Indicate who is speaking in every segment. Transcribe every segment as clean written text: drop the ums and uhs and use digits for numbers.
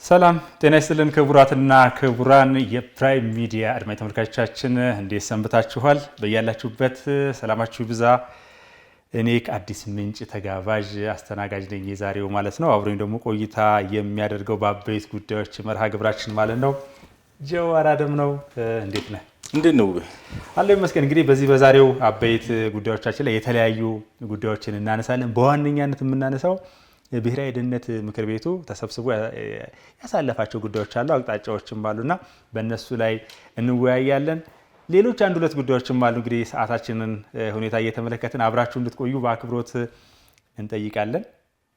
Speaker 1: ሰላም ጤና ይስጥልን ክቡራትና ክቡራን የፕራይም ሚዲያ አድማጭ ተመልካቾቻችን እንዴት ሰንብታችኋል? በያላችሁበት ሰላማችሁ ይብዛ። እኔ ከአዲስ ምንጭ ተጋባዥ አስተናጋጅ ነኝ የዛሬው ማለት ነው። አብሮኝ ደግሞ ቆይታ የሚያደርገው በአበይት ጉዳዮች መርሃ ግብራችን ማለት ነው ጀዋር አደም ነው። እንዴት ነህ?
Speaker 2: እንዴት ነው?
Speaker 1: አለ ይመስገን። እንግዲህ በዚህ በዛሬው አበይት ጉዳዮቻችን ላይ የተለያዩ ጉዳዮችን እናነሳለን። በዋነኛነት የምናነሳው ብሔራዊ ደህንነት ምክር ቤቱ ተሰብስቦ ያሳለፋቸው ጉዳዮች አሉ፣ አቅጣጫዎችም አሉና በእነሱ ላይ እንወያያለን። ሌሎች አንድ ሁለት ጉዳዮችም አሉ። እንግዲህ ሰዓታችንን ሁኔታ እየተመለከትን አብራችሁ እንድትቆዩ በአክብሮት እንጠይቃለን።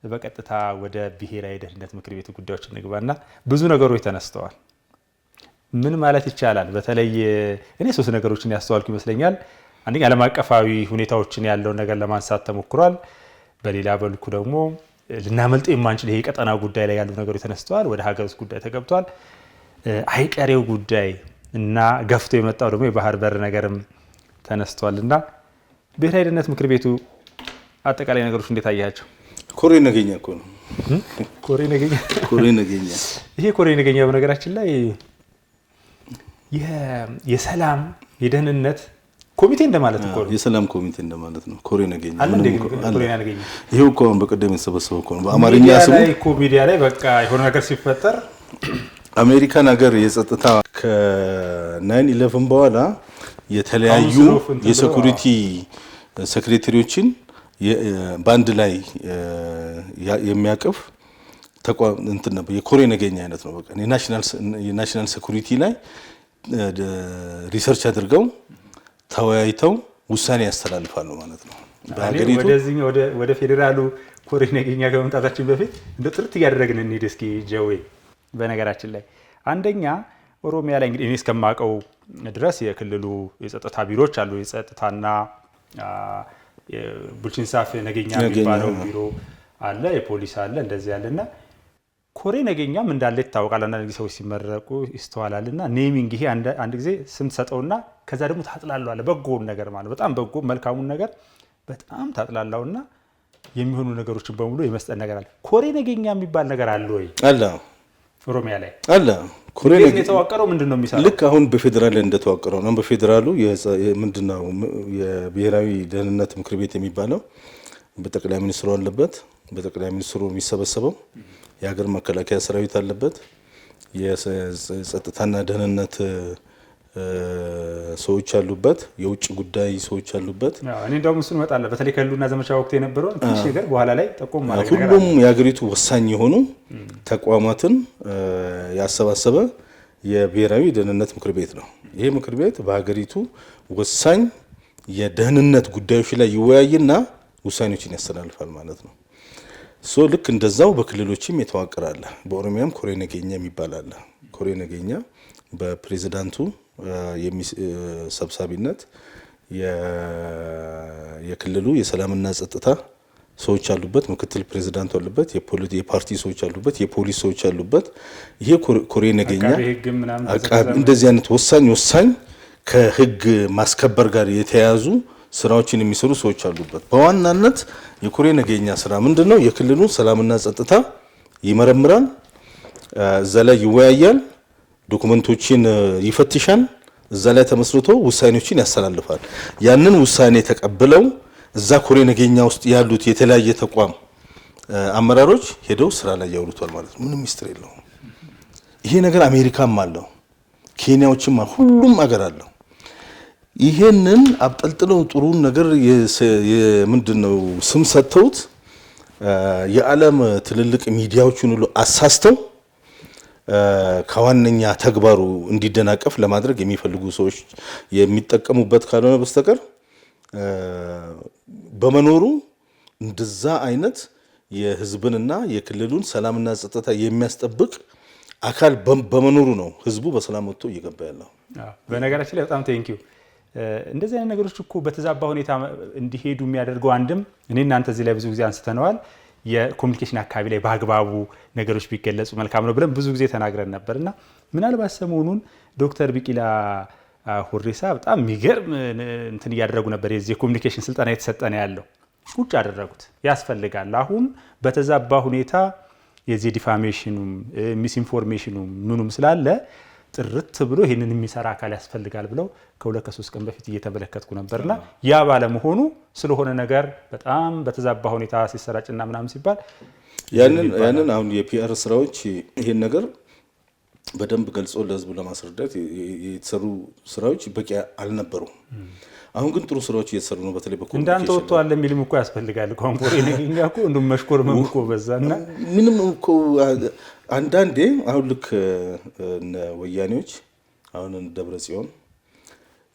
Speaker 1: በቀጥታ ወደ ብሔራዊ ደህንነት ምክር ቤቱ ጉዳዮች እንግባና ብዙ ነገሮች ተነስተዋል። ምን ማለት ይቻላል? በተለይ እኔ ሶስት ነገሮችን ያስተዋልኩ ይመስለኛል። አንደኛ ዓለም አቀፋዊ ሁኔታዎችን ያለውን ነገር ለማንሳት ተሞክሯል። በሌላ በልኩ ደግሞ ልናመልጥ የማንችል ይሄ ቀጠና ጉዳይ ላይ ያሉ ነገሮች ተነስተዋል። ወደ ሀገር ውስጥ ጉዳይ ተገብቷል። አይቀሬው ጉዳይ እና ገፍቶ የመጣው ደግሞ የባህር በር ነገርም ተነስተዋል እና ብሔራዊ ደህንነት ምክር ቤቱ አጠቃላይ ነገሮች እንዴት አያቸው?
Speaker 2: ኮሬ ነገኛ እኮ ነው።
Speaker 1: ኮሬ ነገኛ ይሄ ኮሬ ነገኛ በነገራችን ላይ የሰላም የደህንነት ኮሚቴ እንደማለት እኮ ነው።
Speaker 2: የሰላም ኮሚቴ እንደማለት ነው። ኮሬ ነገኛ
Speaker 1: አለ እንደ ኮሬ ነገኛ
Speaker 2: ይሄው እኮ በቀደም የተሰበሰበው እኮ ነው። በአማርኛ ስሙ
Speaker 1: ሚዲያ ላይ በቃ የሆነ ነገር ሲፈጠር
Speaker 2: አሜሪካን ሀገር የጸጥታ ከ9/11 በኋላ የተለያዩ የሴኩሪቲ ሴክሬታሪዎችን ባንድ ላይ የሚያቅፍ ተቋም እንትን ነበር። የኮሬ ነገኛ አይነት ነው። በቃ የናሽናል ሴኩሪቲ ላይ ሪሰርች አድርገው ተወያይተው ውሳኔ ያስተላልፋሉ ማለት ነው።
Speaker 1: በአገሪቱ ወደ ፌዴራሉ ኮሬ ነገኛ ከመምጣታችን በፊት እንደ ጥርት እያደረግን እንሂድ እስኪ ጀዌ። በነገራችን ላይ አንደኛ ኦሮሚያ ላይ እንግዲህ እኔ እስከማውቀው ድረስ የክልሉ የጸጥታ ቢሮዎች አሉ። የጸጥታና ቡልቺንሳፍ ነገኛ የሚባለው ቢሮ አለ፣ የፖሊስ አለ፣ እንደዚህ ያለና ኮሬ ነገኛም እንዳለ ይታወቃል። አንዳንድ ሰዎች ሲመረቁ ይስተዋላልና ኔሚንግ ይሄ አንድ ጊዜ ስም ሰጠውና ከዛ ደግሞ ታጥላለው አለ። በጎውን ነገር ማለት በጣም በጎ መልካሙን ነገር በጣም ታጥላላውና የሚሆኑ ነገሮችን በሙሉ የመስጠት ነገር አለ። ኮሬ ነገኛ የሚባል ነገር አለ ወይ?
Speaker 2: አለ።
Speaker 1: ኦሮሚያ ላይ
Speaker 2: አለ።
Speaker 1: ኮሬ ነገኛ የተዋቀረው ምንድነው የሚሰራው?
Speaker 2: ልክ አሁን በፌደራል ላይ እንደተዋቀረው ነው። በፌደራሉ ምንድነው የብሔራዊ ደህንነት ምክር ቤት የሚባለው በጠቅላይ ሚኒስትሩ አለበት። በጠቅላይ ሚኒስትሩ የሚሰበሰበው የሀገር መከላከያ ሰራዊት አለበት። የጸጥታና ደህንነት ሰዎች አሉበት። የውጭ ጉዳይ ሰዎች አሉበት።
Speaker 1: እኔ እንደውም እሱን እመጣለሁ። በተለይ ከህልውና ዘመቻ ወቅት የነበረው ትንሽ ነገር በኋላ ላይ ጠቆም ማለት ነው።
Speaker 2: ሁሉም የሀገሪቱ ወሳኝ የሆኑ ተቋማትን ያሰባሰበ የብሔራዊ ደህንነት ምክር ቤት ነው። ይሄ ምክር ቤት በሀገሪቱ ወሳኝ የደህንነት ጉዳዮች ላይ ይወያይና ውሳኔዎችን ያስተላልፋል ማለት ነው። ልክ እንደዛው በክልሎችም የተዋቀረ አለ። በኦሮሚያም ኮሬ ነገኛ የሚባል አለ። ኮሬ ነገኛ በፕሬዝዳንቱ ሰብሳቢነት የክልሉ የሰላምና ጸጥታ ሰዎች አሉበት። ምክትል ፕሬዝዳንቱ አሉበት። የፓርቲ ሰዎች አሉበት። የፖሊስ ሰዎች አሉበት። ይሄ ኮሬ ነገኛ እንደዚህ አይነት ወሳኝ ከህግ ማስከበር ጋር የተያያዙ ስራዎችን የሚሰሩ ሰዎች አሉበት። በዋናነት የኮሬ ነገኛ ስራ ምንድነው? የክልሉን ሰላምና ጸጥታ ይመረምራል፣ እዛ ላይ ይወያያል፣ ዶክመንቶችን ይፈትሻል፣ እዛ ላይ ተመስርቶ ውሳኔዎችን ያስተላልፋል። ያንን ውሳኔ ተቀብለው እዛ ኮሬ ነገኛ ውስጥ ያሉት የተለያየ ተቋም አመራሮች ሄደው ስራ ላይ ያውሉታል ማለት ነው። ምንም ሚስጥር የለውም። ይሄ ነገር አሜሪካም አለው፣ ኬንያዎችም ሁሉም አገር አለው። ይሄንን አብጠልጥለው ጥሩን ነገር ምንድነው ስም ሰጥተውት የዓለም ትልልቅ ሚዲያዎችን ሁሉ አሳስተው ከዋነኛ ተግባሩ እንዲደናቀፍ ለማድረግ የሚፈልጉ ሰዎች የሚጠቀሙበት ካልሆነ በስተቀር በመኖሩ እንደዛ አይነት የህዝብንና የክልሉን ሰላምና ጸጥታ የሚያስጠብቅ አካል በመኖሩ ነው ህዝቡ በሰላም ወጥቶ እየገባ ያለው።
Speaker 1: በነገራችን ላይ በጣም ቴንኪው። እንደዚህ አይነት ነገሮች እኮ በተዛባ ሁኔታ እንዲሄዱ የሚያደርገው አንድም እኔ እናንተ እዚህ ላይ ብዙ ጊዜ አንስተነዋል፣ የኮሚኒኬሽን አካባቢ ላይ በአግባቡ ነገሮች ቢገለጹ መልካም ነው ብለን ብዙ ጊዜ ተናግረን ነበርና ምናልባት ሰሞኑን ዶክተር ቢቂላ ሁሪሳ በጣም የሚገርም እንትን እያደረጉ ነበር። የዚህ የኮሚኒኬሽን ስልጠና የተሰጠነ ያለው ቁጭ አደረጉት። ያስፈልጋል። አሁን በተዛባ ሁኔታ የዚህ ዲፋሜሽኑም ሚስኢንፎርሜሽኑም ምኑም ስላለ ጥርት ብሎ ይህንን የሚሰራ አካል ያስፈልጋል ብለው ከ2-3 ቀን በፊት እየተመለከትኩ ነበርና ያ ባለመሆኑ ስለሆነ ነገር በጣም በተዛባ ሁኔታ ሲሰራጭና ምናምን ሲባል
Speaker 2: ያንን አሁን የፒአር ስራዎች ይሄን ነገር በደንብ ገልጾ ለህዝቡ ለማስረዳት የተሰሩ ስራዎች በቂ አልነበሩም። አሁን ግን ጥሩ ስራዎች እየተሰሩ ነው። በተለይ በኮሚኒኬሽን
Speaker 1: እንዳንተ ወጥቷል የሚልም እኮ ያስፈልጋል። ኮምፖሪ ነገኛ እኮ እንደም መሽኮር መምኮ በዛና
Speaker 2: ምንም እኮ አንዳንዴ አሁን ልክ ወያኔዎች አሁን ደብረጽዮን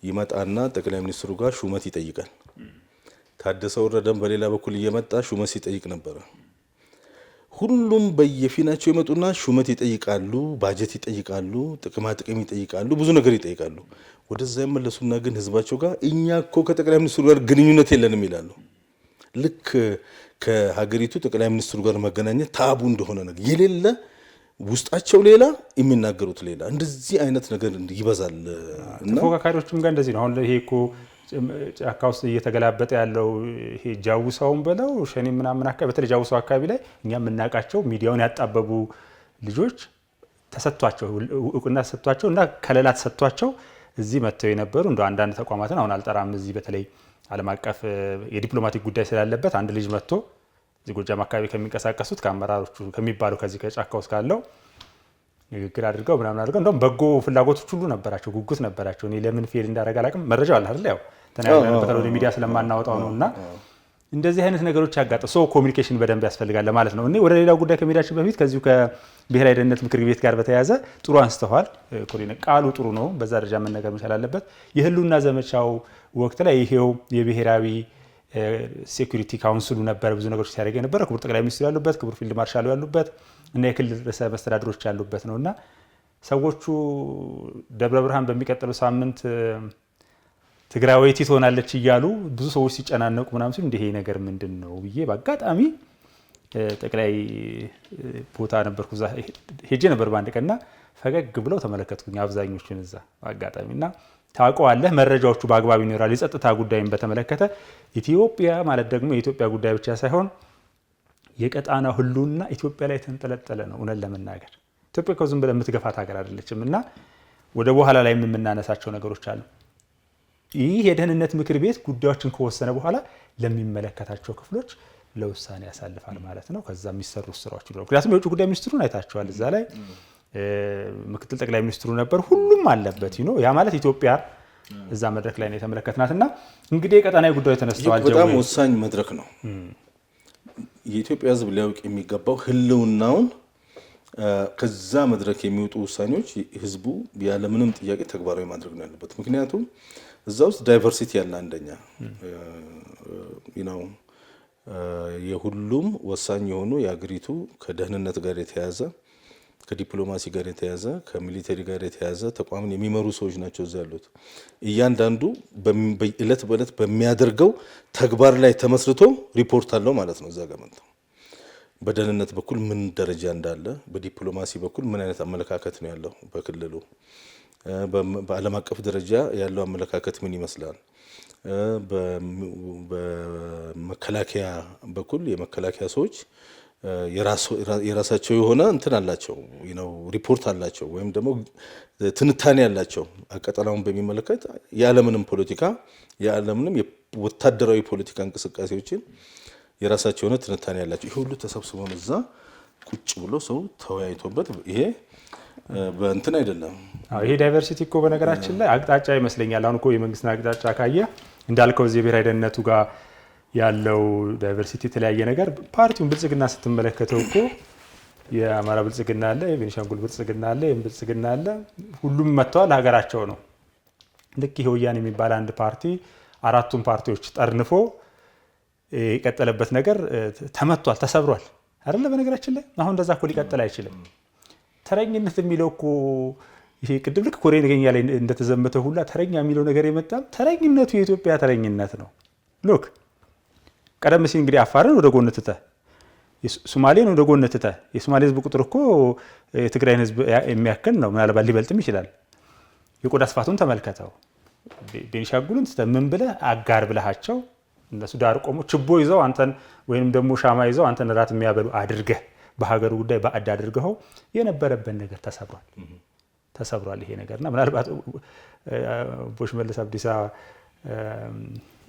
Speaker 2: ይመጣና ጠቅላይ ሚኒስትሩ ጋር ሹመት ይጠይቃል። ታደሰ ወረደም በሌላ በኩል እየመጣ ሹመት ሲጠይቅ ነበር። ሁሉም በየፊናቸው ይመጡና ሹመት ይጠይቃሉ፣ ባጀት ይጠይቃሉ፣ ጥቅማ ጥቅም ይጠይቃሉ፣ ብዙ ነገር ይጠይቃሉ። ወደዛ ይመለሱና ግን ህዝባቸው ጋር እኛ እኮ ከጠቅላይ ሚኒስትሩ ጋር ግንኙነት የለንም ይላሉ። ልክ ከሀገሪቱ ጠቅላይ ሚኒስትሩ ጋር መገናኘት ታቡ እንደሆነ ነገር የሌለ ውስጣቸው ሌላ የሚናገሩት ሌላ እንደዚህ አይነት ነገር ይበዛል።
Speaker 1: እና ተፎካካሪዎችም ጋር እንደዚህ ነው። አሁን ይሄ እኮ ጫካ ውስጥ እየተገላበጠ ያለው ይሄ ጃውሳውን በለው ሸኔ ምናምን አካባቢ በተለይ ጃውሳው አካባቢ ላይ እኛ የምናውቃቸው ሚዲያውን ያጣበቡ ልጆች ተሰጥቷቸው እውቅና ተሰጥቷቸው እና ከለላ ተሰጥቷቸው እዚህ መጥተው የነበሩ እንደ አንዳንድ ተቋማትን አሁን አልጠራም። እዚህ በተለይ ዓለም አቀፍ የዲፕሎማቲክ ጉዳይ ስላለበት አንድ ልጅ መጥቶ እዚህ ጎጃም አካባቢ ከሚንቀሳቀሱት ከአመራሮቹ ከሚባሉ ከዚህ ከጫካ ውስጥ ካለው ንግግር አድርገው ምናምን አድርገው እንደውም በጎ ፍላጎቶች ሁሉ ነበራቸው፣ ጉጉት ነበራቸው። እኔ ለምን ፌል እንዳደረገ አላውቅም። መረጃው አለ አይደል? ያው ተናግረንበታል ወደ ሚዲያ ስለማናወጣው ነውና እንደዚህ አይነት ነገሮች ያጋጠ ሰው ኮሚኒኬሽን በደንብ ያስፈልጋል ማለት ነው። እኔ ወደ ሌላው ጉዳይ ከመሄዳችን በፊት ከዚሁ ከብሔራዊ ደህንነት ምክር ቤት ጋር በተያያዘ ጥሩ አንስተዋል። ቃሉ ጥሩ ነው፣ በዛ ደረጃ መነገር መቻል አለበት። የህልውና ዘመቻው ወቅት ላይ ይሄው የብሔራዊ ሴኩሪቲ ካውንስሉ ነበር ብዙ ነገሮች ሲያደርግ የነበረ ክቡር ጠቅላይ ሚኒስትሩ ያሉበት፣ ክቡር ፊልድ ማርሻሉ ያሉበት እና የክልል ርዕሰ መስተዳድሮች ያሉበት ነውና ሰዎቹ ደብረ ብርሃን በሚቀጥለው ሳምንት ትግራዊት ትሆናለች እያሉ ብዙ ሰዎች ሲጨናነቁ ምናምን ሲሉ ይሄ ነገር ምንድን ነው ብዬ በአጋጣሚ ጠቅላይ ቦታ ነበርኩ፣ እዛ ሄጄ ነበር በአንድ ቀንና ፈገግ ብለው ተመለከትኩኝ አብዛኞቹን እዛ በአጋጣሚና ታውቀዋለህ፣ መረጃዎቹ በአግባብ ይኖራል። የጸጥታ ጉዳይን በተመለከተ ኢትዮጵያ ማለት ደግሞ የኢትዮጵያ ጉዳይ ብቻ ሳይሆን የቀጣናው ህልውና ኢትዮጵያ ላይ ተንጠለጠለ ነው። እውነት ለመናገር ኢትዮጵያ እኮ ዝም ብለህ የምትገፋት ሀገር አይደለችም እና ወደ በኋላ ላይ የምናነሳቸው ነገሮች አሉ። ይህ የደህንነት ምክር ቤት ጉዳዮችን ከወሰነ በኋላ ለሚመለከታቸው ክፍሎች ለውሳኔ ያሳልፋል ማለት ነው። ከዛ የሚሰሩ ስራዎች ይኖራሉ። ምክንያቱም የውጭ ጉዳይ ሚኒስትሩን አይታቸዋል። እዛ ላይ ምክትል ጠቅላይ ሚኒስትሩ ነበር፣ ሁሉም አለበት ነው። ያ ማለት ኢትዮጵያ እዛ መድረክ ላይ ነው የተመለከትናት እና እንግዲህ የቀጣናዊ ጉዳዮች ተነስተዋል።
Speaker 2: በጣም ወሳኝ መድረክ ነው። የኢትዮጵያ ሕዝብ ሊያውቅ የሚገባው ህልውናውን ከዛ መድረክ የሚወጡ ውሳኔዎች ህዝቡ ያለምንም ጥያቄ ተግባራዊ ማድረግ ነው ያለበት። ምክንያቱም እዛ ውስጥ ዳይቨርሲቲ ያለ አንደኛ የሁሉም ወሳኝ የሆኑ የአገሪቱ ከደህንነት ጋር የተያዘ ከዲፕሎማሲ ጋር የተያዘ ከሚሊተሪ ጋር የተያዘ ተቋምን የሚመሩ ሰዎች ናቸው እዛ ያሉት። እያንዳንዱ በእለት በእለት በሚያደርገው ተግባር ላይ ተመስርቶ ሪፖርት አለው ማለት ነው። እዛ ጋር መጥተው በደህንነት በኩል ምን ደረጃ እንዳለ፣ በዲፕሎማሲ በኩል ምን አይነት አመለካከት ነው ያለው በክልሉ፣ በዓለም አቀፍ ደረጃ ያለው አመለካከት ምን ይመስላል፣ በመከላከያ በኩል የመከላከያ ሰዎች የራሳቸው የሆነ እንትን አላቸው ሪፖርት አላቸው ወይም ደግሞ ትንታኔ አላቸው። ቀጠናውን በሚመለከት የዓለምንም ፖለቲካ የዓለምንም ወታደራዊ ፖለቲካ እንቅስቃሴዎችን የራሳቸው የሆነ ትንታኔ አላቸው። ይሄ ሁሉ ተሰብስቦ እዛ ቁጭ ብሎ ሰው ተወያይቶበት ይሄ በእንትን አይደለም።
Speaker 1: ይሄ ዳይቨርሲቲ እኮ በነገራችን ላይ አቅጣጫ ይመስለኛል። አሁን እኮ የመንግስትን አቅጣጫ ካየ እንዳልከው እዚህ የብሔራዊ ደህንነቱ ጋር ያለው ዳይቨርሲቲ የተለያየ ነገር ፓርቲውን ብልጽግና ስትመለከተው እኮ የአማራ ብልጽግና አለ፣ የቤኒሻንጉል ብልጽግና አለ፣ የብልጽግና አለ። ሁሉም መጥተዋል፣ ሀገራቸው ነው። ልክ ይሄ ወያኔ የሚባል አንድ ፓርቲ አራቱም ፓርቲዎች ጠርንፎ የቀጠለበት ነገር ተመቷል፣ ተሰብሯል አይደለ? በነገራችን ላይ አሁን እንደዛ እኮ ሊቀጥል አይችልም። ተረኝነት የሚለው እኮ ይሄ ቅድም ልክ ኮሬ ነገኛ ላይ እንደተዘመተ ሁላ ተረኛ የሚለው ነገር የመጣም ተረኝነቱ የኢትዮጵያ ተረኝነት ነው። ሎክ ቀደም ሲል እንግዲህ አፋርን ወደ ጎን ትተህ ሶማሌን ወደ ጎን ትተህ የሶማሌ ህዝብ ቁጥር እኮ የትግራይን ህዝብ የሚያክል ነው፣ ምናልባት ሊበልጥም ይችላል። የቆዳ ስፋቱን ተመልከተው። ቤኒሻንጉልን ትተህ ምን ብለህ አጋር ብለሃቸው እነሱ ዳር ቆሞ ችቦ ይዘው አንተን ወይንም ደግሞ ሻማ ይዘው አንተን ራት የሚያበሉ አድርገህ በሀገሩ ጉዳይ ባዕድ አድርገው የነበረበት ነገር ተሰብሯል ይሄ ነገርና ምናልባት ሽመልስ አብዲሳ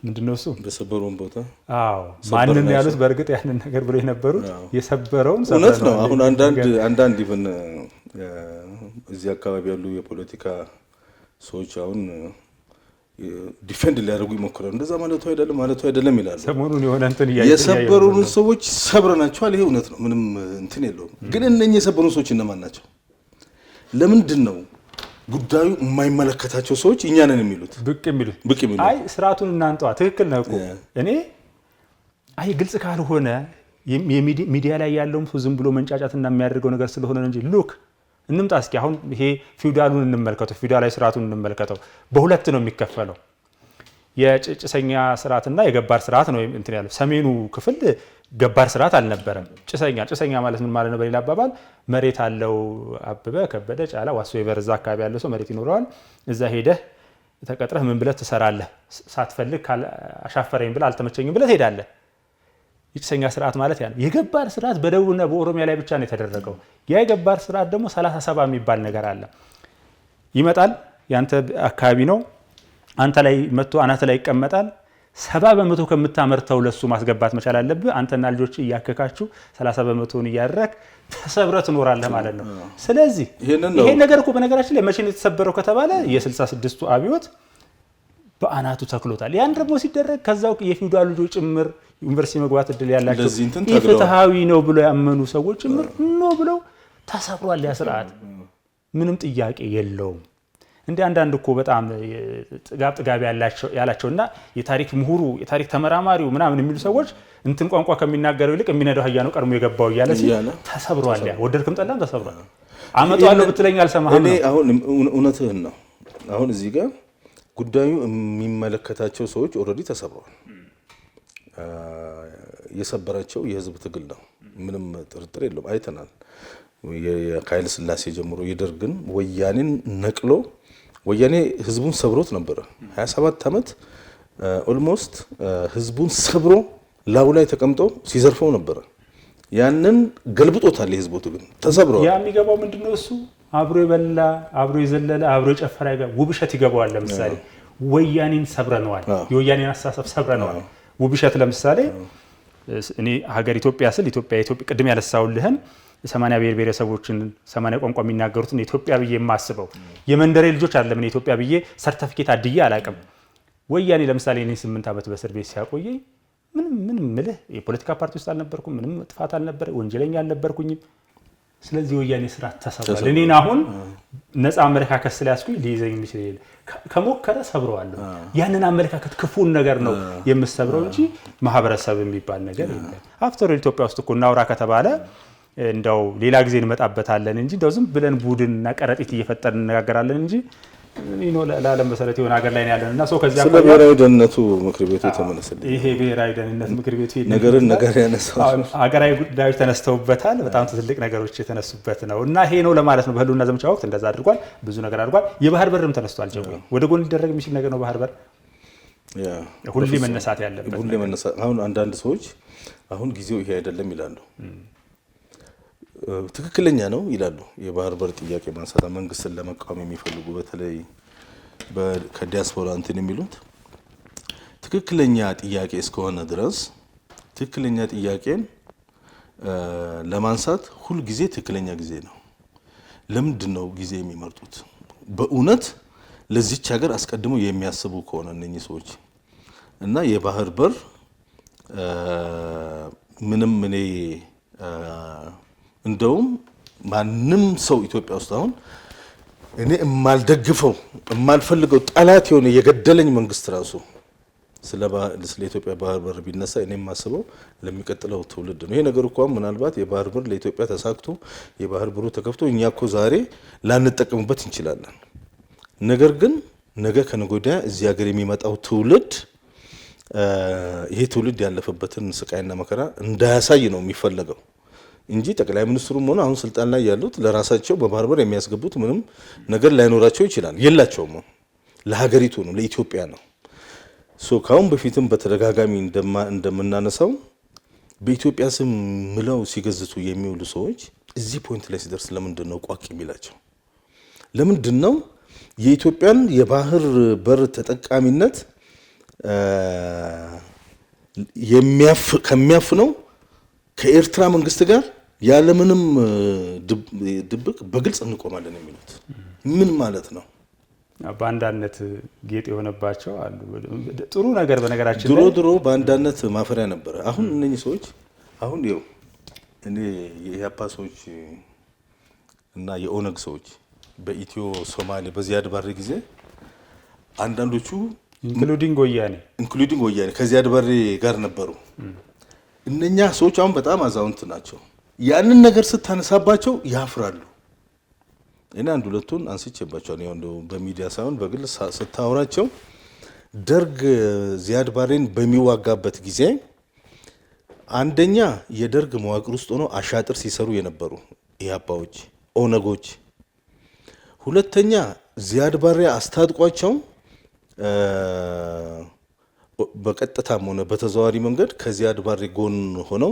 Speaker 1: ምንድነው እሱ
Speaker 2: በሰበረውን ቦታ
Speaker 1: ማንን ያሉት በእርግጥ ያንን ነገር ብሎ የነበሩት የሰበረውን
Speaker 2: እውነት ነው። አሁን አንዳንድ ይብን እዚህ አካባቢ ያሉ የፖለቲካ ሰዎች አሁን ዲፌንድ ሊያደርጉ ይሞክራሉ። እንደዛ ማለቱ አይደለም ይላሉ።
Speaker 1: ሰሞኑን የሆነ እንትን
Speaker 2: የሰበሩን ሰዎች ሰብረናቸዋል። ይሄ እውነት ነው፣ ምንም እንትን የለውም። ግን እነኚህ የሰበሩን ሰዎች እነማን ናቸው? ለምንድን ነው ጉዳዩ የማይመለከታቸው ሰዎች እኛ ነን የሚሉት
Speaker 1: ብቅ የሚሉት? አይ ስርዓቱን እናንተዋ ትክክል ነው እኮ እኔ አይ ግልጽ ካልሆነ ሚዲያ ላይ ያለውም ዝም ብሎ መንጫጫትና የሚያደርገው ነገር ስለሆነ እንጂ ሉክ እንምጣ እስኪ አሁን ይሄ ፊውዳሉን እንመልከተው፣ ፊውዳላዊ ስርዓቱን እንመልከተው። በሁለት ነው የሚከፈለው፣ የጭሰኛ ስርዓትና የገባር ስርዓት ነው እንትን ያለው። ሰሜኑ ክፍል ገባር ስርዓት አልነበረም። ጭሰኛ ማለት ምን ማለት ነው? በሌላ አባባል መሬት አለው አበበ ከበደ ጫላ ዋሶ የበረዛ አካባቢ ያለው ሰው መሬት ይኖረዋል። እዛ ሄደህ ተቀጥረህ ምን ብለህ ትሰራለህ? ሳትፈልግ አሻፈረኝ ብለህ አልተመቸኝም ብለህ ትሄዳለህ። የጭሰኛ ስርዓት ማለት ያ ነው። የገባር ስርዓት በደቡብና በኦሮሚያ ላይ ብቻ ነው የተደረገው። ያ የገባር ስርዓት ደግሞ 37 የሚባል ነገር አለ። ይመጣል፣ ያንተ አካባቢ ነው፣ አንተ ላይ መጥቶ አናተ ላይ ይቀመጣል። 70% ከምታመርተው ለሱ ማስገባት መቻል አለብህ። አንተና ልጆች እያከካችሁ 30%ን እያደረክ ተሰብረ ትኖራለህ ማለት ነው። ስለዚህ ይሄ ነገር እኮ በነገራችን ላይ መቼ ነው የተሰበረው ከተባለ የ66ቱ አብዮት በአናቱ ተክሎታል። ያን ደግሞ ሲደረግ ከዛው የፊውዳል ልጆች ጭምር ዩኒቨርሲቲ መግባት እድል ያላቸው ኢፍትሃዊ ነው ብሎ ያመኑ ሰዎች ጭምር ነው ብለው ተሰብሯል። ያ ስርዓት ምንም ጥያቄ የለውም። እንደ አንዳንድ እኮ በጣም ጥጋብ ያላቸውና የታሪክ ምሁሩ የታሪክ ተመራማሪው ምናምን የሚሉ ሰዎች እንትን ቋንቋ ከሚናገረው ይልቅ የሚነዳው አህያ ነው ቀድሞ የገባው እያለ ተሰብሯል። ያ ወደድክም ጠላም ተሰብሯል። አመጣዋለሁ ብትለኝ አልሰማህም ነው።
Speaker 2: እኔ አሁን እውነትህን ነው። አሁን እዚህ ጋር ጉዳዩ የሚመለከታቸው ሰዎች ኦልሬዲ ተሰብረዋል። የሰበራቸው የህዝብ ትግል ነው፣ ምንም ጥርጥር የለውም። አይተናል። የኃይለ ሥላሴ ጀምሮ የደርግን ወያኔን ነቅሎ ወያኔ ህዝቡን ሰብሮት ነበረ። 27 ዓመት ኦልሞስት ህዝቡን ሰብሮ ላዩ ላይ ተቀምጦ ሲዘርፈው ነበረ። ያንን ገልብጦታል። የህዝቡ ትግል ተሰብሯል።
Speaker 1: ያ የሚገባው ምንድነው? እሱ አብሮ የበላ አብሮ የዘለለ አብሮ የጨፈረ ውብሸት ይገባዋል። ለምሳሌ ወያኔን ሰብረነዋል፣ የወያኔን አስተሳሰብ ሰብረነዋል። ውብሸት ለምሳሌ እኔ ሀገር ኢትዮጵያ ስል ኢትዮጵያ ቅድም ያነሳውልህን 80 ብሔር ብሔረሰቦችን 80 ቋንቋ የሚናገሩትን ኢትዮጵያ ብዬ የማስበው የመንደሬ ልጆች አይደለም። እኔ ኢትዮጵያ ብዬ ሰርተፊኬት አድዬ አላቅም። ወያኔ ለምሳሌ እኔ 8 ዓመት በእስር ቤት ሲያቆየኝ ምንም ምልህ የፖለቲካ ፓርቲ ውስጥ አልነበርኩም፣ ምንም ጥፋት አልነበረ፣ ወንጀለኛ አልነበርኩኝም። ስለዚህ ወያኔ ስርዓት ተሰብሯል። እኔን አሁን ነፃ አመለካከት ስለያዝኩኝ ሊይዘኝ የሚችል ከሞከረ ሰብረዋለሁ። ያንን አመለካከት ክፉን ነገር ነው የምሰብረው እንጂ ማህበረሰብ የሚባል ነገር የለም። አፍተር ኢትዮጵያ ውስጥ እኮ እናውራ ከተባለ እንደው ሌላ ጊዜ እንመጣበታለን እንጂ እንደው ዝም ብለን ቡድንና ቀረጢት እየፈጠርን እንነጋገራለን እንጂ ለዓለም መሰረት የሆነ ሀገር ላይ ነው ያለንና ሰው ከዚያ
Speaker 2: ስለ ብሔራዊ ደህንነቱ ምክር ቤቱ ተመለሰልኝ።
Speaker 1: ይሄ ብሔራዊ ደህንነት ምክር ቤቱ
Speaker 2: ነገር ያነሳው
Speaker 1: ሀገራዊ ጉዳዮች ተነስተውበታል። በጣም ትልቅ ነገሮች የተነሱበት ነው እና ይሄ ነው ለማለት ነው። በህልውና ዘመቻ ወቅት እንደዛ አድርጓል፣ ብዙ ነገር አድርጓል። የባህር በርም ተነስቷል። ጀምሮ ወደ ጎን ሊደረግ የሚችል ነገር ነው ባህር በር ሁሌ መነሳት ያለበት
Speaker 2: ሁሌ መነሳት። አሁን አንዳንድ ሰዎች አሁን ጊዜው ይሄ አይደለም ይላሉ። ትክክለኛ ነው ይላሉ። የባህር በር ጥያቄ ማንሳት መንግስትን ለመቃወም የሚፈልጉ በተለይ ከዲያስፖራ እንትን የሚሉት ትክክለኛ ጥያቄ እስከሆነ ድረስ ትክክለኛ ጥያቄን ለማንሳት ሁል ጊዜ ትክክለኛ ጊዜ ነው። ለምንድን ነው ጊዜ የሚመርጡት? በእውነት ለዚች ሀገር አስቀድመው የሚያስቡ ከሆነ እነኚህ ሰዎች እና የባህር በር ምንም እኔ እንደውም ማንም ሰው ኢትዮጵያ ውስጥ አሁን እኔ የማልደግፈው የማልፈልገው ጠላት የሆነ የገደለኝ መንግስት ራሱ ስለ ኢትዮጵያ ባህር በር ቢነሳ እኔ የማስበው ለሚቀጥለው ትውልድ ነው። ይሄ ነገር እኮ ምናልባት የባህር በር ለኢትዮጵያ ተሳክቶ የባህር በሩ ተከፍቶ እኛ እኮ ዛሬ ላንጠቀምበት እንችላለን። ነገር ግን ነገ ከነገ ወዲያ እዚህ ሀገር የሚመጣው ትውልድ ይሄ ትውልድ ያለፈበትን ስቃይና መከራ እንዳያሳይ ነው የሚፈለገው እንጂ ጠቅላይ ሚኒስትሩም ሆነ አሁን ስልጣን ላይ ያሉት ለራሳቸው በባህር በር የሚያስገቡት ምንም ነገር ላይኖራቸው ይችላል። የላቸውም። ለሀገሪቱ ነው፣ ለኢትዮጵያ ነው። ካሁን በፊትም በተደጋጋሚ እንደምናነሳው በኢትዮጵያ ስም ምለው ሲገዝቱ የሚውሉ ሰዎች እዚህ ፖይንት ላይ ሲደርስ ለምንድን ነው ቋቅ የሚላቸው? ለምንድን ነው የኢትዮጵያን የባህር በር ተጠቃሚነት ከሚያፍነው ከኤርትራ መንግስት ጋር ያለምንም ድብቅ በግልጽ እንቆማለን የሚሉት ምን ማለት ነው?
Speaker 1: ባንዳነት ጌጥ የሆነባቸው አሉ። ጥሩ ነገር በነገራችን ላይ
Speaker 2: ድሮ ባንዳነት ማፈሪያ ነበር። አሁን እነኚህ ሰዎች አሁን ይኸው እኔ የኢህአፓ ሰዎች እና የኦነግ ሰዎች በኢትዮ ሶማሌ በዚያድ ባሬ ጊዜ አንዳንዶቹ
Speaker 1: ኢንክሉዲንግ ወያኔ ከዚያድ ባሬ ጋር ነበሩ። እነኛ ሰዎች አሁን በጣም አዛውንት ናቸው። ያንን ነገር ስታነሳባቸው ያፍራሉ። እኔ አንድ ሁለቱን አንስቼባቸዋል። ያው እንደው በሚዲያ ሳይሆን በግል ስታወራቸው ደርግ ዚያድ ባሬን በሚዋጋበት ጊዜ አንደኛ የደርግ መዋቅር ውስጥ ሆነው አሻጥር ሲሰሩ የነበሩ ኢህአፓዎች፣ ኦነጎች፣ ሁለተኛ ዚያድ ባሬ አስታጥቋቸው በቀጥታም ሆነ በተዘዋዋሪ መንገድ ከዚያድ ባሬ ጎን ሆነው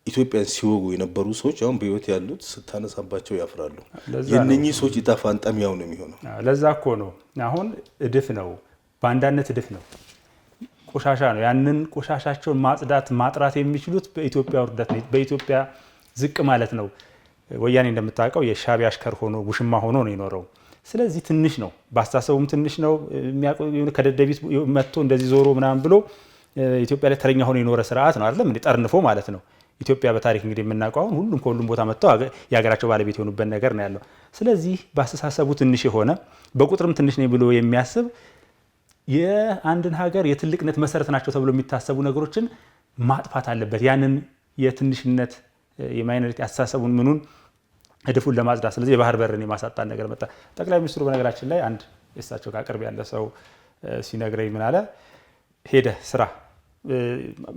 Speaker 1: ኢትዮጵያን ሲወጉ የነበሩ ሰዎች አሁን በህይወት ያሉት ስታነሳባቸው ያፍራሉ። የነኚህ ሰዎች ዕጣ ፈንታም ያው ነው የሚሆነው። ለዛ እኮ ነው አሁን እድፍ ነው፣ ባንዳነት እድፍ ነው፣ ቆሻሻ ነው። ያንን ቆሻሻቸውን ማጽዳት ማጥራት የሚችሉት በኢትዮጵያ ውርደት ነው፣ በኢትዮጵያ ዝቅ ማለት ነው። ወያኔ እንደምታውቀው የሻዕቢያ አሽከር ሆኖ ውሽማ ሆኖ ነው የኖረው። ስለዚህ ትንሽ ነው፣ በአስተሳሰቡም ትንሽ ነው። ከደደቢት መጥቶ እንደዚህ ዞሮ ምናምን ብሎ ኢትዮጵያ ላይ ተረኛ ሆኖ የኖረ ስርዓት ነው አይደለም እንዴ? ጠርንፎ ማለት ነው። ኢትዮጵያ በታሪክ እንግዲህ የምናውቀው አሁን ሁሉም ከሁሉም ቦታ መጥተው የሀገራቸው ባለቤት የሆኑበት ነገር ነው ያለው። ስለዚህ በአስተሳሰቡ ትንሽ የሆነ በቁጥርም ትንሽ ነኝ ብሎ የሚያስብ የአንድን ሀገር የትልቅነት መሰረት ናቸው ተብሎ የሚታሰቡ ነገሮችን ማጥፋት አለበት። ያንን የትንሽነት የማይኖሪቲ አስተሳሰቡን ምኑን እድፉን ለማጽዳት። ስለዚህ የባህር በርን የማሳጣት ነገር መጣ። ጠቅላይ ሚኒስትሩ በነገራችን ላይ አንድ የእሳቸው ጋር ቅርብ ያለ ሰው ሲነግረኝ ምን አለ፣ ሄደ ስራ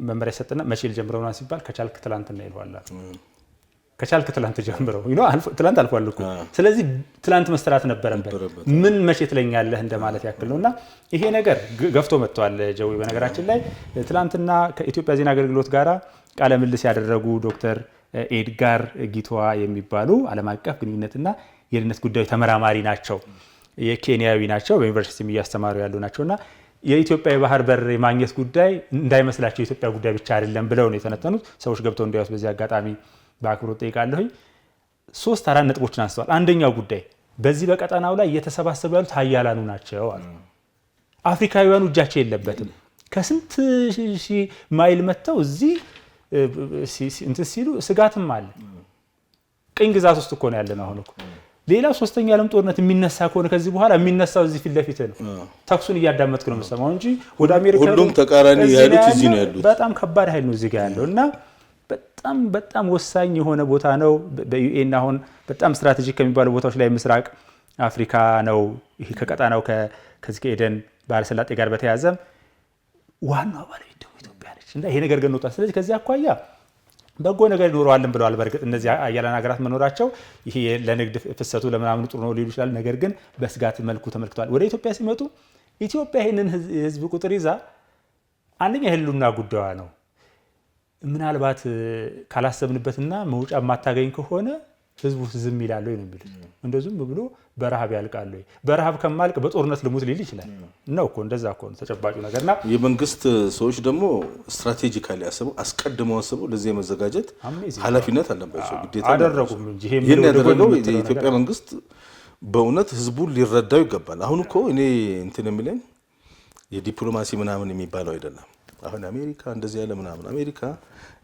Speaker 1: መመሪያ ሰጥና መቼ ልጀምረው ነው ሲባል ከቻልክ ትላንትና ይልዋል። ከቻልክ ትላንት ጀምረው ትላንት አልፏል እኮ። ስለዚህ ትላንት መስተራት ነበረበት። ምን መቼ ትለኛለህ እንደማለት ያክል ነውና ይሄ ነገር ገፍቶ መጥቷል። ጀዊ በነገራችን ላይ ትላንትና ከኢትዮጵያ ዜና አገልግሎት ጋራ ቃለ ምልልስ ያደረጉ ዶክተር ኤድጋር ጊትዋ የሚባሉ ዓለም አቀፍ ግንኙነትና የደህንነት ጉዳዮች ተመራማሪ ናቸው። የኬንያዊ ናቸው። በዩኒቨርሲቲም እያስተማሩ ያሉ ናቸውና የኢትዮጵያ የባህር በር የማግኘት ጉዳይ እንዳይመስላቸው የኢትዮጵያ ጉዳይ ብቻ አይደለም ብለው ነው የተነተኑት። ሰዎች ገብተው እንዲያዩት በዚህ አጋጣሚ በአክብሮት ጠይቃለሁኝ። 3-4 ነጥቦችን አንስተዋል። አንደኛው ጉዳይ በዚህ በቀጠናው ላይ እየተሰባሰቡ ያሉት ሀያላኑ ናቸው አሉ። አፍሪካውያኑ እጃቸው የለበትም። ከስንት ሺህ ማይል መጥተው እዚህ እንትን ሲሉ ስጋትም አለ። ቅኝ ግዛት ውስጥ እኮ ነው ያለነው አሁን እኮ። ሌላው ሶስተኛ ዓለም ጦርነት የሚነሳ ከሆነ ከዚህ በኋላ የሚነሳው እዚህ ፊት ለፊት ነው። ተኩሱን እያዳመጥክ ነው የምትሰማው እንጂ ወደ አሜሪካ
Speaker 2: ሁሉም ተቃራኒ ያሉት እዚህ ነው ያሉት።
Speaker 1: በጣም ከባድ ኃይል ነው እዚህ ጋር ያለው እና በጣም ወሳኝ የሆነ ቦታ ነው። በዩኤን አሁን በጣም ስትራቴጂክ ከሚባሉ ቦታዎች ላይ ምስራቅ አፍሪካ ነው። ይሄ ከቀጣናው ከዚህ ከኤደን ባህረ ሰላጤ ጋር በተያያዘ ዋናው ባለቤት ደግሞ ኢትዮጵያ ነች እና ይሄ ነገር ግን ወጣ። ስለዚህ ከዚህ አኳያ በጎ ነገር ይኖረዋልን ብለዋል። በእርግጥ እነዚህ አያላን ሀገራት መኖራቸው ይሄ ለንግድ ፍሰቱ ለምናምን ጥሩ ነው ሊሉ ይችላል። ነገር ግን በስጋት መልኩ ተመልክተዋል። ወደ ኢትዮጵያ ሲመጡ ኢትዮጵያ ይህንን ህዝብ ቁጥር ይዛ አንደኛ የህልውና ጉዳዩ ነው። ምናልባት ካላሰብንበትና መውጫ የማታገኝ ከሆነ ህዝቡ ዝም ይላል ነው የሚሉት። እንደዚህም ብሎ በረሃብ ያልቃል ወይ? በረሃብ ከማልቅ በጦርነት ልሙት ሊል ይችላል ነው እኮ። እንደዛ እኮ ነው ተጨባጩ ነገርና
Speaker 2: የመንግስት ሰዎች ደግሞ ስትራቴጂካሊ ያሰቡ አስቀድመው አሰቡ ለዚህ የመዘጋጀት ኃላፊነት አለባቸው፣ ግዴታ
Speaker 1: አደረጉም እንጂ
Speaker 2: ይሄን ያደረገው የኢትዮጵያ መንግስት በእውነት ህዝቡን ሊረዳው ይገባል። አሁን እኮ እኔ እንትን የሚለኝ የዲፕሎማሲ ምናምን የሚባለው አይደለም። አሁን አሜሪካ እንደዚህ ያለ ምናምን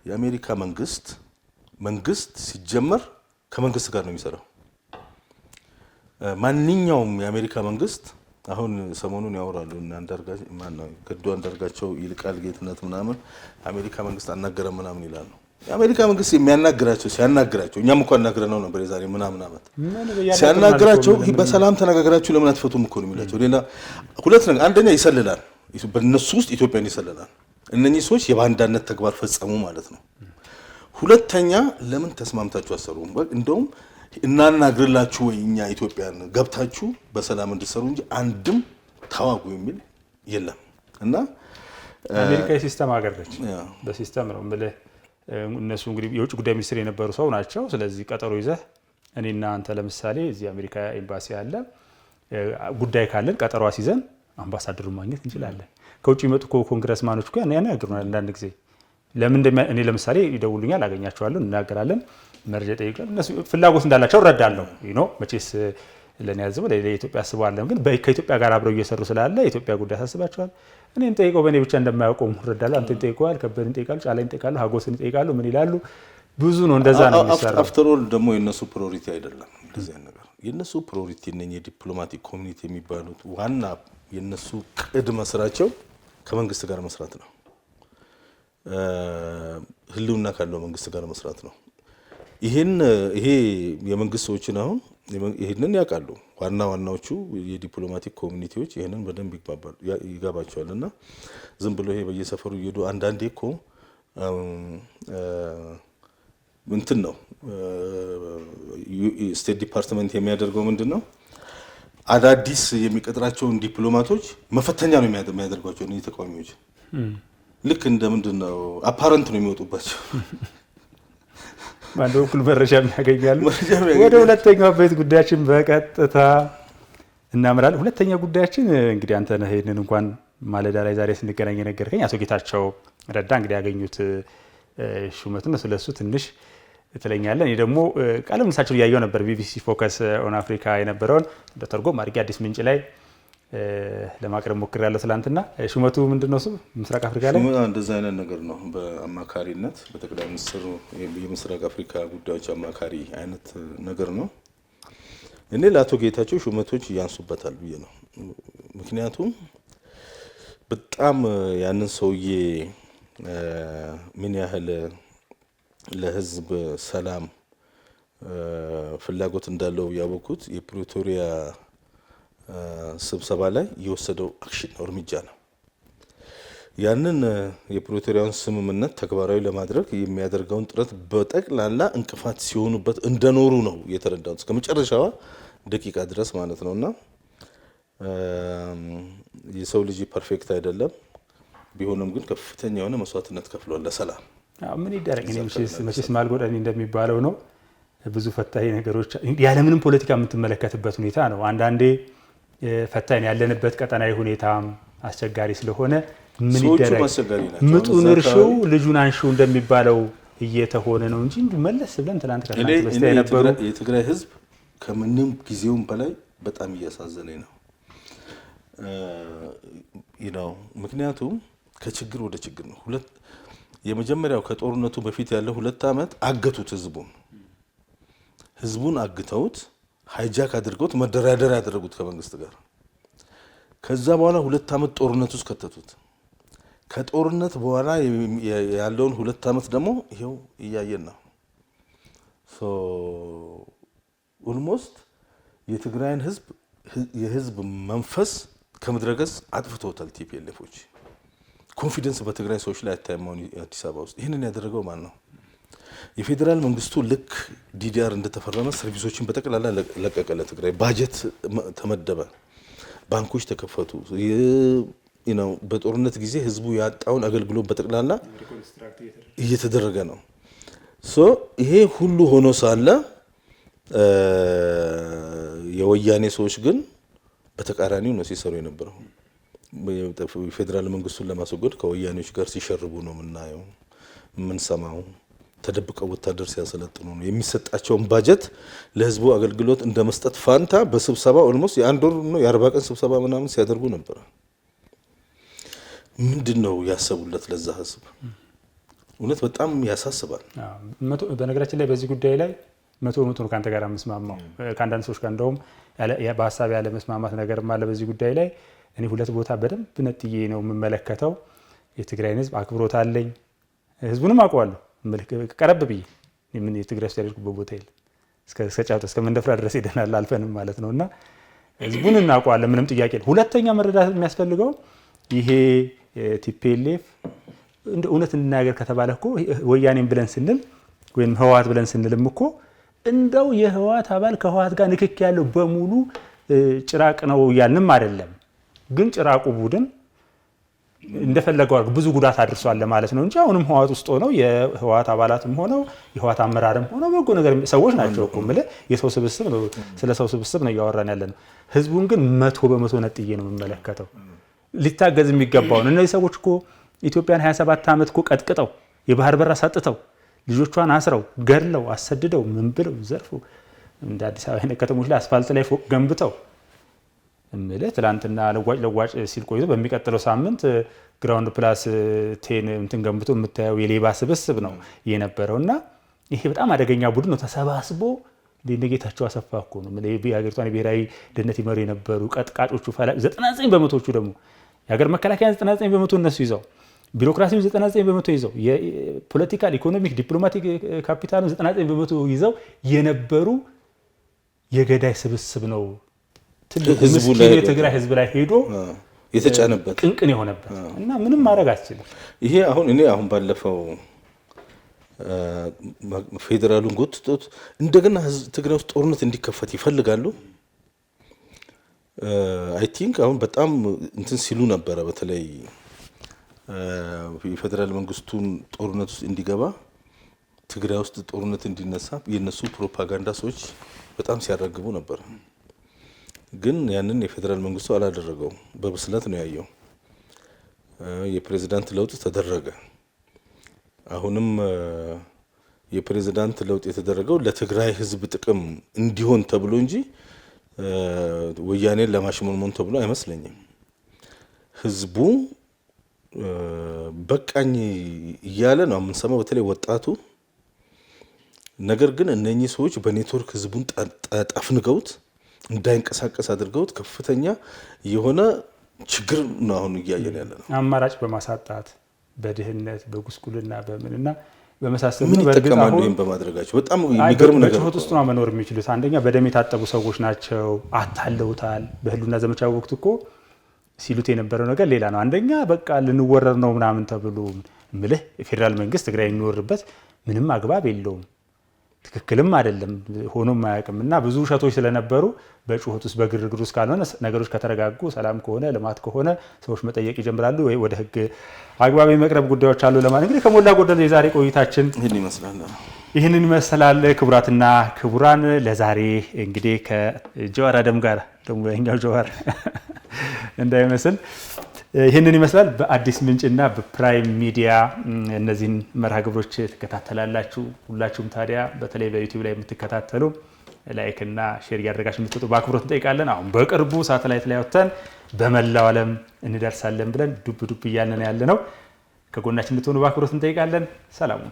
Speaker 2: የአሜሪካ መንግስት ሲጀመር ከመንግስት ጋር ነው የሚሰራው። ማንኛውም የአሜሪካ መንግስት አሁን ሰሞኑን ያወራሉ ገዱ አንዳርጋቸው ይልቃል ጌትነት ምናምን አሜሪካ መንግስት አናገረ ምናምን ይላሉ። የአሜሪካ መንግስት ሲያናግራቸው እኛም እኮ አናግረነው ነበር የዛሬ ምናምን ዓመት ሲያናግራቸው በሰላም ተነጋግራችሁ ለምን አትፈቱም እኮ ነው የሚላቸው። ሌላ ሁለት ነገር፣ አንደኛ ይሰልላል፣ በእነሱ ውስጥ ኢትዮጵያን ይሰልላል። እነኚህ ሰዎች የባንዳነት ተግባር ፈጸሙ ማለት ነው። ሁለተኛ ለምን ተስማምታችሁ አሰሩም? እንደውም እናናግርላችሁ ወይ እኛ ኢትዮጵያን ገብታችሁ በሰላም እንድትሰሩ እንጂ አንድም ተዋጉ የሚል የለም። እና
Speaker 1: አሜሪካ የሲስተም ሀገር ነች። በሲስተም ነው የምልህ። እነሱ እንግዲህ የውጭ ጉዳይ ሚኒስትር የነበሩ ሰው ናቸው። ስለዚህ ቀጠሮ ይዘህ እኔና አንተ ለምሳሌ እዚህ አሜሪካ ኤምባሲ አለ ጉዳይ ካለን ቀጠሮ አስይዘን አምባሳደሩን ማግኘት እንችላለን። ከውጭ የሚመጡ ኮንግረስማኖች እኮ ያናግሩናል አንዳንድ ጊዜ። ለምን እኔ ለምሳሌ ይደውሉኛል፣ አገኛቸዋለሁ፣ እናገራለን፣ መረጃ ጠይቃለሁ። እነሱ ፍላጎት እንዳላቸው እረዳለሁ። መቼስ ለኔ ያዝበው ለኢትዮጵያ አስበዋለሁ። ግን ከኢትዮጵያ ጋር አብረው እየሰሩ ስላለ የኢትዮጵያ ጉዳይ ያሳስባቸዋል። እኔን ጠይቀው በእኔ ብቻ እንደማያውቀው እረዳለሁ። አንተን ጠይቀዋል፣ ከበደን ጠይቃሉ፣ ጫላይን ጠይቃሉ፣ ሀጎስን ጠይቃሉ። ምን ይላሉ? ብዙ ነው። እንደዛ ነው የሚሰራው።
Speaker 2: አፍተር ኦል ደግሞ የነሱ ፕራዮሪቲ አይደለም እንደዚህ ነገር። የነሱ ፕራዮሪቲ የዲፕሎማቲክ ኮሚኒቲ የሚባሉት ዋና የነሱ ቅድመ ስራቸው ከመንግስት ጋር መስራት ነው። ህልውና ካለው መንግስት ጋር መስራት ነው። ይሄ የመንግስት ሰዎችን አሁን ይሄንን ያውቃሉ። ዋናዎቹ የዲፕሎማቲክ ኮሚኒቲዎች ይሄንን በደንብ ይገባቸዋል። እና ዝም ብሎ ይሄ በየሰፈሩ እየሄዱ አንዳንዴ እኮ እንትን ነው ስቴት ዲፓርትመንት የሚያደርገው ምንድን ነው? አዳዲስ የሚቀጥራቸውን ዲፕሎማቶች መፈተኛ ነው የሚያደርጓቸው። እነዚህ ተቃዋሚዎች ልክ እንደ ምንድን ነው አፓረንት ነው የሚወጡባቸው።
Speaker 1: በአንድ በኩል መረጃ የሚያገኛሉ። ወደ ሁለተኛው ቤት ጉዳያችን በቀጥታ እናምራለን። ሁለተኛ ጉዳያችን እንግዲህ አንተ ነህ ይሄንን እንኳን ማለዳ ላይ ዛሬ ስንገናኝ የነገርከኝ አቶ ጌታቸው ረዳ እንግዲህ ያገኙት ሹመት ነው። ስለሱ ትንሽ ትለኛለን። እኔ ደግሞ ቃለ ምልልሳቸውን እያየሁ ነበር። ቢቢሲ ፎከስ ኦን አፍሪካ የነበረውን እንደተርጎም አድርጌ አዲስ ምንጭ ላይ ለማቅረብ ሞክሬያለሁ ትላንትና። ሹመቱ ምንድነው? እሱ ምስራቅ አፍሪካ ላይ
Speaker 2: እንደዛ አይነት ነገር ነው። በአማካሪነት በጠቅላይ ሚኒስትሩ የምስራቅ አፍሪካ ጉዳዮች አማካሪ አይነት ነገር ነው። እኔ ለአቶ ጌታቸው ሹመቶች ያንሱበታል ብዬ ነው። ምክንያቱም በጣም ያንን ሰውዬ ምን ያህል ለህዝብ ሰላም ፍላጎት እንዳለው ያወቁት የፕሪቶሪያ ስብሰባ ላይ የወሰደው አክሽን እርምጃ ነው። ያንን የፕሪቶሪያውን ስምምነት ተግባራዊ ለማድረግ የሚያደርገውን ጥረት በጠቅላላ እንቅፋት ሲሆኑበት እንደኖሩ ነው የተረዳሁት እስከ መጨረሻዋ ደቂቃ ድረስ ማለት ነውና የሰው ልጅ ፐርፌክት አይደለም። ቢሆንም ግን ከፍተኛ የሆነ መስዋዕትነት ከፍሏል ለሰላም።
Speaker 1: ምን ይደረግ እኔ መቼስ ማልጎዳኒ እንደሚባለው ነው። ብዙ ፈታኝ ነገሮች ያለምንም ፖለቲካ የምትመለከትበት ሁኔታ ነው። አንዳንዴ ፈታኝ ያለንበት ቀጠናዊ ሁኔታም አስቸጋሪ ስለሆነ ምን ይደረግ ምጡን እርሺው ልጁን አንሺው እንደሚባለው እየተሆነ ነው እንጂ መለስ ብለን ትናንት ከትናንት በስቲያ የነበሩ
Speaker 2: የትግራይ ህዝብ ከምንም ጊዜውም በላይ በጣም እያሳዘነኝ ነው። ምክንያቱም ከችግር ወደ ችግር ነው። የመጀመሪያው ከጦርነቱ በፊት ያለው 2 ዓመት አገቱት። ህዝቡን አግተውት ሃይጃክ አድርገውት መደራደሪያ ያደረጉት ከመንግስት ጋር። ከዛ በኋላ 2 ዓመት ጦርነት ውስጥ ከተቱት። ከጦርነት በኋላ ያለውን 2 ዓመት ደግሞ ይሄው እያየን ነው። ኦልሞስት የትግራይን ህዝብ የህዝብ መንፈስ ከምድረገጽ አጥፍተውታል ቲፒኤልኤፎች። ኮንፊደንስ በትግራይ ሰዎች ላይ አታየማውን አዲስ አበባ ውስጥ ይህንን ያደረገው ማን ነው? የፌዴራል መንግስቱ ልክ ዲዲአር እንደተፈረመ ሰርቪሶችን በጠቅላላ ለቀቀ። ለትግራይ ባጀት ተመደበ፣ ባንኮች ተከፈቱ። በጦርነት ጊዜ ህዝቡ ያጣውን አገልግሎት በጠቅላላ እየተደረገ ነው። ይሄ ሁሉ ሆኖ ሳለ የወያኔ ሰዎች ግን በተቃራኒው ነው ሲሰሩ የነበረው። ፌዴራል መንግስቱን ለማስወገድ ከወያኔዎች ጋር ሲሸርቡ ነው የምናየው የምንሰማው። ተደብቀው ወታደር ሲያሰለጥኑ ነው። የሚሰጣቸውን ባጀት ለህዝቡ አገልግሎት እንደመስጠት ፋንታ በስብሰባ ኦልሞስት የአንድ ወር ነው የ40 ቀን ስብሰባ ምናምን ሲያደርጉ ነበር። ምንድነው ያሰቡለት ለዛ ህዝብ? እውነት በጣም ያሳስባል።
Speaker 1: በነገራችን ላይ በዚህ ጉዳይ ላይ መቶ ነው ካንተ ጋር መስማማው። ከአንዳንድ ሰዎች ጋር እንደውም በሀሳብ ያለ መስማማት ነገርም አለ በዚህ ጉዳይ ላይ። እኔ 2 ቦታ በደንብ ነጥዬ ነው የምመለከተው። የትግራይን ህዝብ አክብሮት አለኝ፣ ህዝቡንም አውቀዋለሁ። ቀረብ ብዬ ምን የትግራይ ውስጥ ያደርጉበት ቦታ የለም። እስከ መንደፍራ ድረስ ሄደናል አልፈንም ማለት ነውና ህዝቡን እናውቀዋለን፣ ምንም ጥያቄ የለም። ሁለተኛ መረዳት የሚያስፈልገው ይሄ ቲፒኤልኤፍ እንደ እውነት እንናገር ከተባለ እኮ ወያኔን ብለን ስንል ወይም ህወሓት ብለን ስንልም እኮ እንደው የህወሓት አባል ከህወሓት ጋር ንክክ ያለው በሙሉ ጭራቅ ነው እያልንም አይደለም። ግን ጭራቁ ቡድን እንደፈለገው ብዙ ጉዳት አድርሷል ለማለት ነው እንጂ አሁንም ህወሓት ውስጥ ሆነው የህወሓት አባላትም ሆነው የህወሓት አመራርም ሆነው በጎ ነገር ሰዎች ናቸው እኮ ማለት የሰው ስብስብ ነው ስለ ሰው ስብስብ ነው ያወራን ያለነው ህዝቡን ግን 100% ነጥዬ ነው የምመለከተው ሊታገዝ የሚገባው እነዚህ ሰዎች እኮ ኢትዮጵያን 27 ዓመት እኮ ቀጥቅጠው የባህር በር አሳጥተው ልጆቿን አስረው ገድለው አሰድደው ምን ብለው ዘርፉ እንደ አዲስ አበባ አይነት ከተሞች ላይ አስፋልት ላይ ፎቅ ገንብተው እምልህ ትላንትና ለዋጭ ሲል ቆይቶ በሚቀጥለው ሳምንት ግራውንድ ፕላስ 10 እንትን ገንብቶ የምታየው የሌባ ስብስብ ነው የነበረውና ይሄ በጣም አደገኛ ቡድን ነው ተሰባስቦ ጌታቸው አሰፋ እኮ ነው የሀገሪቷን ብሔራዊ ደህንነት ይመሩ የነበሩ ቀጥቃጮቹ 99% ደግሞ የሀገር መከላከያ 99% እነሱ ይዘው ቢሮክራሲው 99% ይዘው የፖለቲካል ኢኮኖሚክ ዲፕሎማቲክ ካፒታሉ 99% ይዘው የነበሩ የገዳይ ስብስብ ነው ህዝቡ ላይ የትግራይ ህዝብ ላይ ሄዶ
Speaker 2: የተጫነበት
Speaker 1: ቅንቅን የሆነበት እና ምንም ማድረግ አትችልም
Speaker 2: ይሄ አሁን ባለፈው ፌደራሉን ጎትቶት እንደገና ትግራይ ውስጥ ጦርነት እንዲከፈት ይፈልጋሉ አይ ቲንክ አሁን በጣም እንትን ሲሉ ነበረ በተለይ የፌደራል መንግስቱን ጦርነት ውስጥ እንዲገባ ትግራይ ውስጥ ጦርነት እንዲነሳ የነሱ ፕሮፓጋንዳ ሰዎች በጣም ሲያራግቡ ነበር ግን ያንን የፌደራል መንግስቱ አላደረገው በብስለት ነው ያየው የፕሬዝዳንት ለውጥ ተደረገ አሁንም የፕሬዝዳንት ለውጥ የተደረገው ለትግራይ ህዝብ ጥቅም እንዲሆን ተብሎ እንጂ ወያኔን ለማሽሞንሞን ተብሎ አይመስለኝም ህዝቡ በቃኝ እያለ ነው የምንሰማው በተለይ ወጣቱ ነገር ግን እነኚህ ሰዎች በኔትወርክ ህዝቡን ጠፍንገውት እንዳይንቀሳቀስ አድርገውት ከፍተኛ የሆነ ችግር ነው አሁን እያየን ያለነው
Speaker 1: አማራጭ በማሳጣት በድህነት በጉስቁልና በምንና በመሳሰሉ
Speaker 2: ምን ይጠቀማሉ ይሄን በማድረጋቸው በጣም የሚገርም ነገር
Speaker 1: ነው ውስጥ ነው መኖር የሚችሉት አንደኛ በደም የታጠቡ ሰዎች ናቸው አታለውታል በህሉና ዘመቻው ወቅት እኮ ሲሉት የነበረው ነገር ሌላ ነው አንደኛ በቃ ልንወረር ነው ምናምን ተብሎ ምልህ የፌደራል መንግስት ትግራይ የሚወርበት ምንም አግባብ የለውም ትክክልም አይደለም ሆኖም ማያውቅምና ብዙ ሸቶች ስለነበሩ በጩኸት ውስጥ በግርግር ውስጥ ካልሆነ ነገሮች ከተረጋጉ ሰላም ከሆነ ልማት ከሆነ ሰዎች መጠየቅ ይጀምራሉ ወይ ወደ ህግ አግባብ የመቅረብ ጉዳዮች አሉ ለማለት እንግዲህ ከሞላ ጎደል የዛሬ ቆይታችን ይህንን ይመስላል ክቡራትና ክቡራን ለዛሬ እንግዲህ ከጀዋር አደም ጋር ደግሞ ያኛው ጀዋር እንዳይመስል ይህንን ይመስላል በአዲስ ምንጭና በፕራይም ሚዲያ እነዚህን መርሃ ግብሮች ተከታተላላችሁ ሁላችሁም ታዲያ በተለይ በዩቲዩብ ላይ የምትከታተሉ ላይክ እና ሼር ያደርጋችሁ እንድትወጡ በአክብሮት እንጠይቃለን አሁን በቅርቡ ሳተላይት ላይ ወጥተን በመላው ዓለም እንደርሳለን ብለን ዱብ እያልን ያለነው ከጎናችን እንድትሆኑ በአክብሮት እንጠይቃለን ሰላም